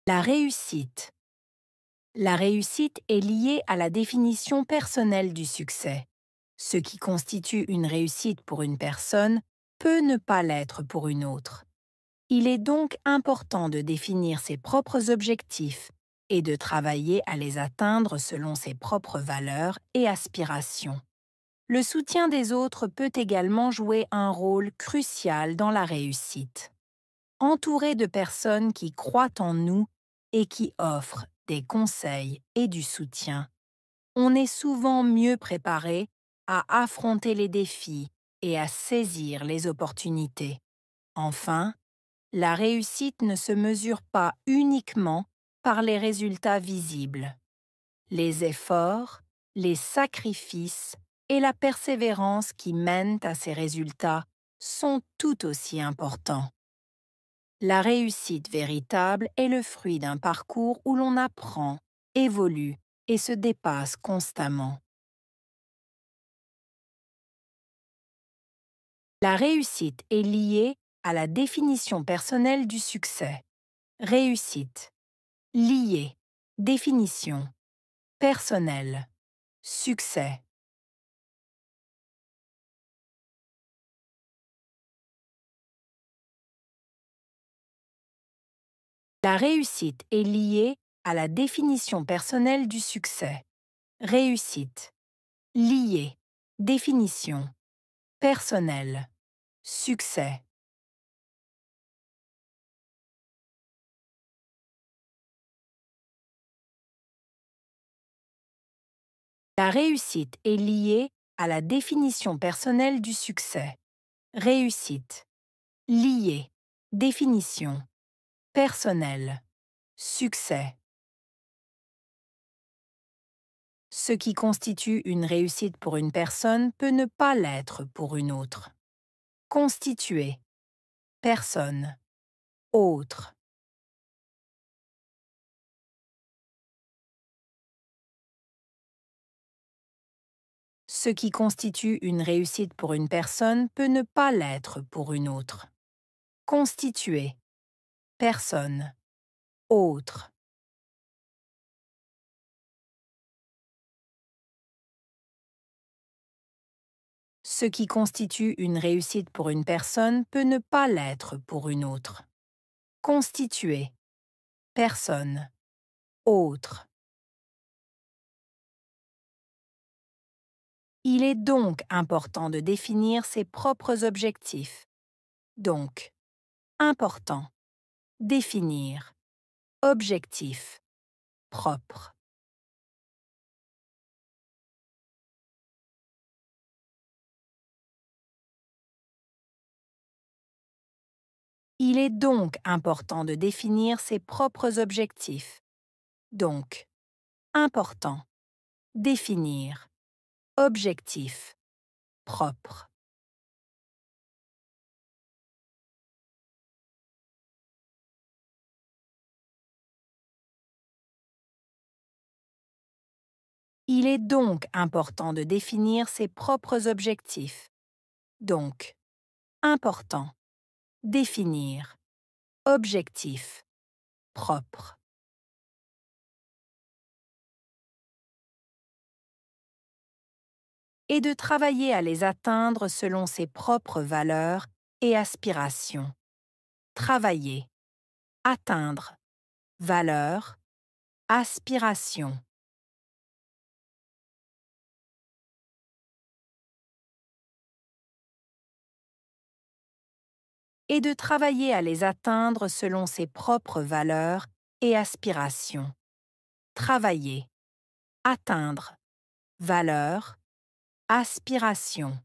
La réussite. La réussite est liée à la définition personnelle du succès. Ce qui constitue une réussite pour une personne peut ne pas l'être pour une autre. Il est donc important de définir ses propres objectifs et de travailler à les atteindre selon ses propres valeurs et aspirations. Le soutien des autres peut également jouer un rôle crucial dans la réussite. Entouré de personnes qui croient en nous et qui offrent des conseils et du soutien, on est souvent mieux préparé à affronter les défis et à saisir les opportunités. Enfin, la réussite ne se mesure pas uniquement par les résultats visibles. Les efforts, les sacrifices et la persévérance qui mènent à ces résultats sont tout aussi importants. La réussite véritable est le fruit d'un parcours où l'on apprend, évolue et se dépasse constamment. La réussite est liée à la définition personnelle du succès. Réussite. Lié. Définition. Personnel. Succès. La réussite est liée à la définition personnelle du succès. Réussite. Lié. Définition. Personnel. Succès. La réussite est liée à la définition personnelle du succès. Réussite. Lié. Définition. Personnel. Succès. Ce qui constitue une réussite pour une personne peut ne pas l'être pour une autre. Constituer. Personne. Autre. Ce qui constitue une réussite pour une personne peut ne pas l'être pour une autre. Constituer. Personne. Autre. Ce qui constitue une réussite pour une personne peut ne pas l'être pour une autre. Constituer. Personne. Autre. Il est donc important de définir ses propres objectifs. Donc, important. Définir. Objectif. Propre. Il est donc important de définir ses propres objectifs. Donc, important. Définir. Objectif. Propre. Il est donc important de définir ses propres objectifs. Donc, important. Définir. Objectif. Propre. Et de travailler à les atteindre selon ses propres valeurs et aspirations. Travailler. Atteindre. Valeurs. Aspiration. Et de travailler à les atteindre selon ses propres valeurs et aspirations. Travailler. Atteindre. Valeurs. Aspiration.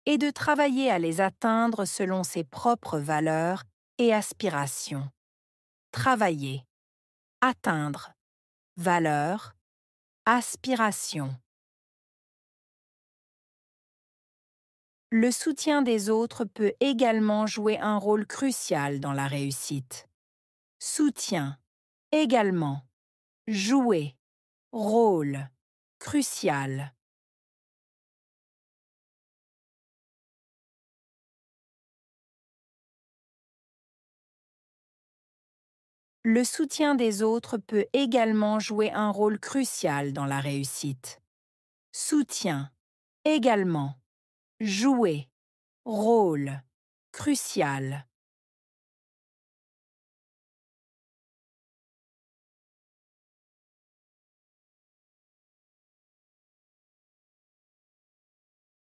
Et de travailler à les atteindre selon ses propres valeurs et aspirations. Travailler. Atteindre. Valeurs. Aspiration. Le soutien des autres peut également jouer un rôle crucial dans la réussite. Soutien. Également. Jouer. Rôle. Crucial. Le soutien des autres peut également jouer un rôle crucial dans la réussite. Soutien, également, jouer, rôle, crucial.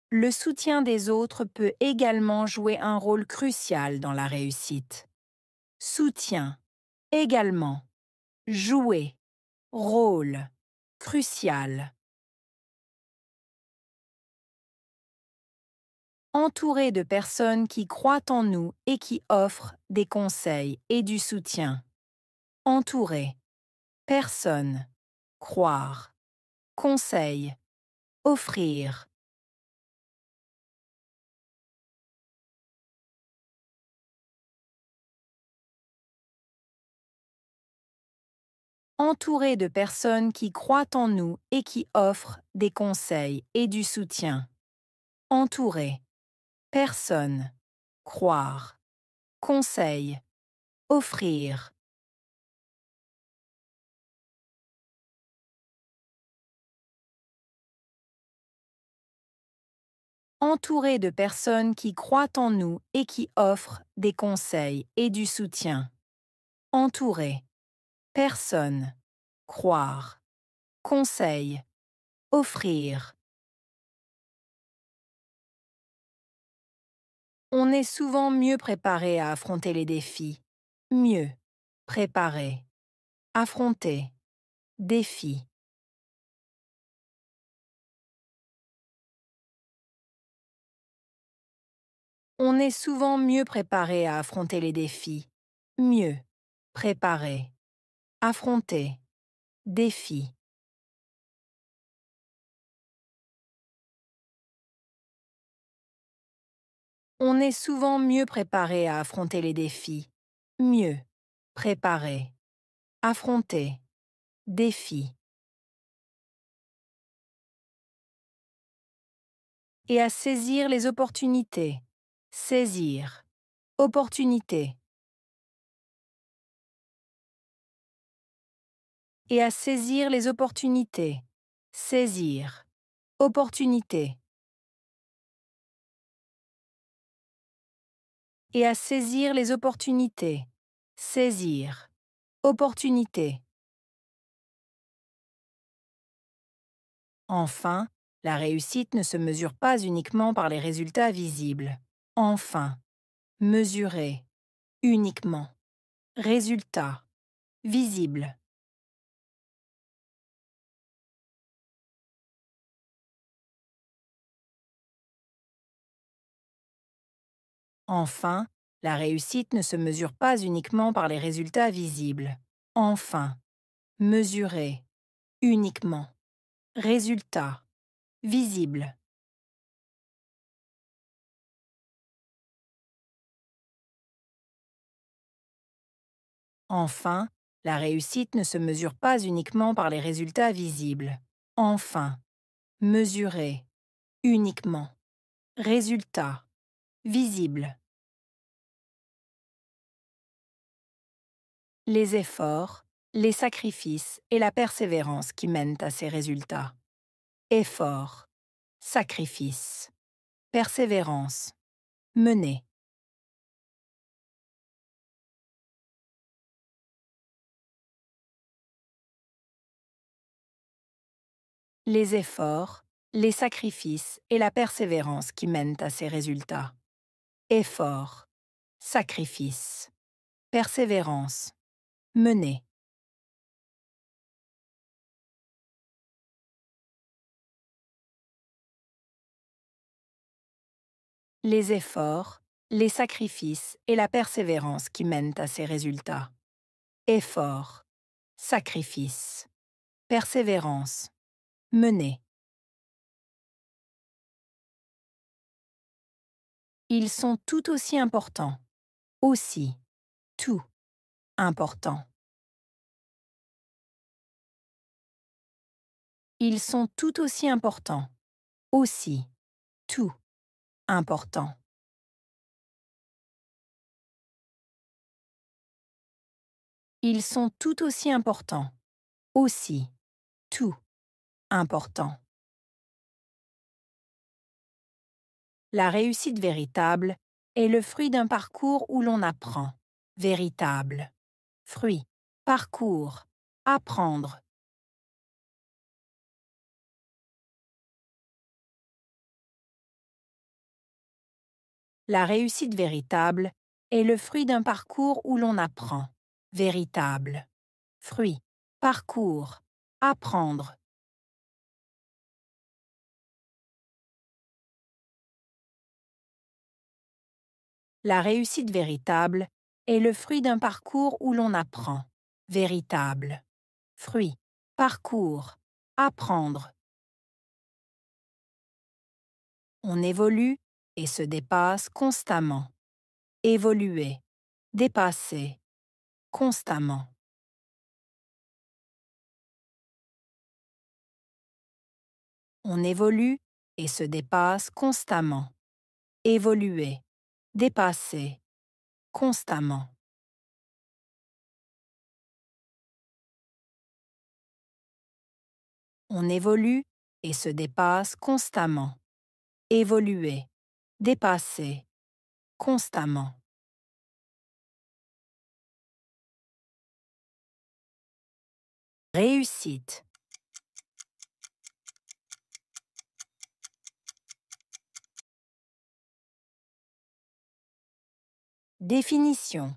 Le soutien des autres peut également jouer un rôle crucial dans la réussite. Soutien, également, jouer, rôle, crucial. Entouré de personnes qui croient en nous et qui offrent des conseils et du soutien. Entourer, personne, croire, conseil, offrir. Entouré de personnes qui croient en nous et qui offrent des conseils et du soutien. Entourer, personne, croire, conseil, offrir. Entouré de personnes qui croient en nous et qui offrent des conseils et du soutien. Entourer, personne, croire, conseil, offrir. On est souvent mieux préparé à affronter les défis. Mieux, préparé, affronter, défi. On est souvent mieux préparé à affronter les défis. Mieux, préparé, affronter, défi. On est souvent mieux préparé à affronter les défis. Mieux, préparé, affronter, défi. Et à saisir les opportunités. Saisir, opportunité. Et à saisir les opportunités. Saisir, opportunité. Et à saisir les opportunités. Saisir, opportunité. Enfin, la réussite ne se mesure pas uniquement par les résultats visibles. Enfin, mesurer, uniquement. Résultat, visible. Enfin, la réussite ne se mesure pas uniquement par les résultats visibles. Enfin, mesurer, uniquement. Résultat, visible. Enfin, la réussite ne se mesure pas uniquement par les résultats visibles. Enfin, mesurer, uniquement. Résultat, visible. Les efforts, les sacrifices et la persévérance qui mènent à ces résultats. Efforts, sacrifices, persévérance, mener. Les efforts, les sacrifices et la persévérance qui mènent à ces résultats. Efforts, sacrifices, persévérance, mener. Les efforts, les sacrifices et la persévérance qui mènent à ces résultats. Efforts, sacrifices, persévérance, mener. Ils sont tout aussi importants. Aussi, tout, important. Ils sont tout aussi importants. Aussi, tout, important. Ils sont tout aussi importants. Aussi. Tout. Important. La réussite véritable est le fruit d'un parcours où l'on apprend. Véritable. Fruit. Parcours. Apprendre. La réussite véritable est le fruit d'un parcours où l'on apprend. Véritable. Fruit. Parcours. Apprendre. La réussite véritable est le fruit d'un parcours où l'on apprend. Véritable. Fruit. Parcours. Apprendre. On évolue et se dépasse constamment. Évoluer. Dépasser. Constamment. On évolue et se dépasse constamment. Évoluer. Dépasser. Constamment. On évolue et se dépasse constamment. Évoluer. Dépasser. Constamment. Réussite. Définition.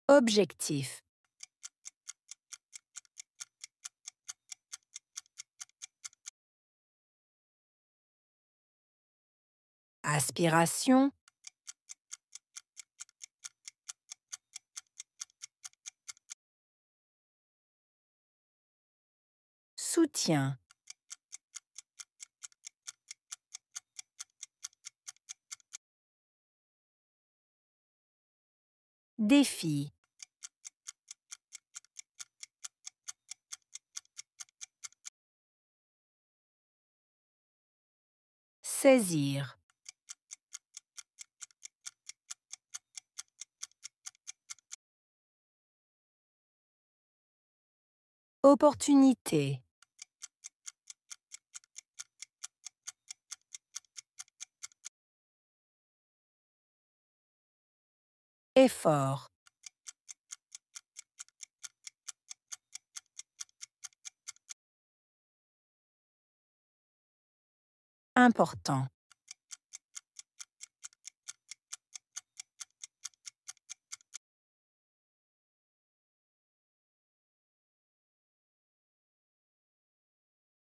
Objectif. Aspiration. Soutien. Défi. Saisir. Opportunité. Effort. Important.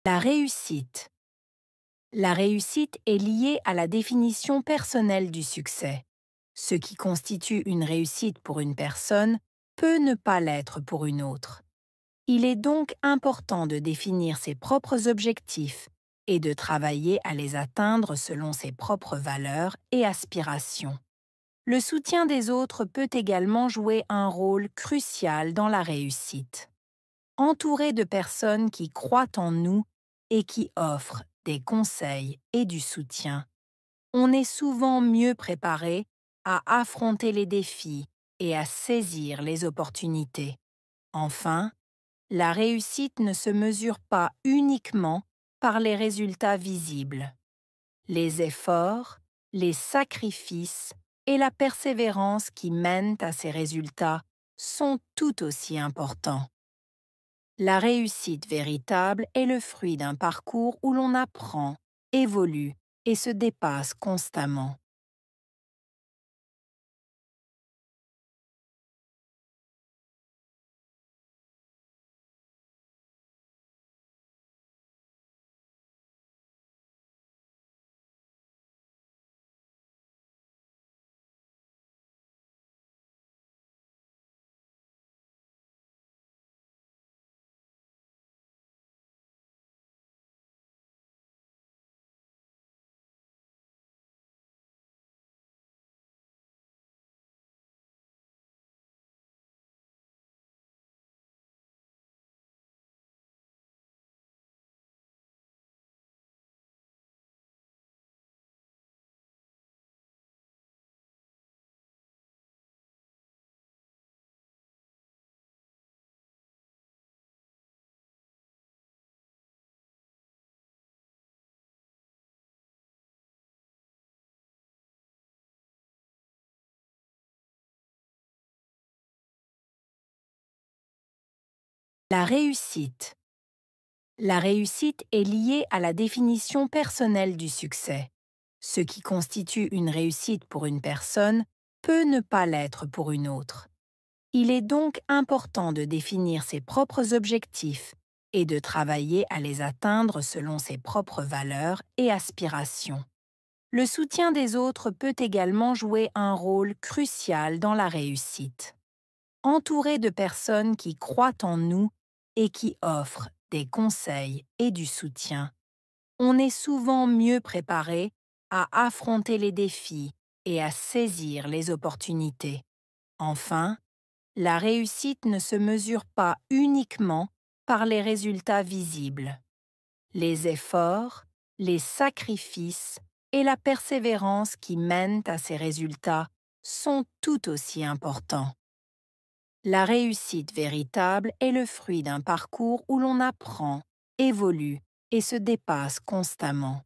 La réussite. La réussite est liée à la définition personnelle du succès. Ce qui constitue une réussite pour une personne peut ne pas l'être pour une autre. Il est donc important de définir ses propres objectifs et de travailler à les atteindre selon ses propres valeurs et aspirations. Le soutien des autres peut également jouer un rôle crucial dans la réussite. Entouré de personnes qui croient en nous et qui offrent des conseils et du soutien, on est souvent mieux préparé à affronter les défis et à saisir les opportunités. Enfin, la réussite ne se mesure pas uniquement par les résultats visibles. Les efforts, les sacrifices et la persévérance qui mènent à ces résultats sont tout aussi importants. La réussite véritable est le fruit d'un parcours où l'on apprend, évolue et se dépasse constamment. La réussite. La réussite est liée à la définition personnelle du succès. Ce qui constitue une réussite pour une personne peut ne pas l'être pour une autre. Il est donc important de définir ses propres objectifs et de travailler à les atteindre selon ses propres valeurs et aspirations. Le soutien des autres peut également jouer un rôle crucial dans la réussite. Entouré de personnes qui croient en nous et qui offrent des conseils et du soutien, on est souvent mieux préparé à affronter les défis et à saisir les opportunités. Enfin, la réussite ne se mesure pas uniquement par les résultats visibles. Les efforts, les sacrifices et la persévérance qui mènent à ces résultats sont tout aussi importants. La réussite véritable est le fruit d'un parcours où l'on apprend, évolue et se dépasse constamment.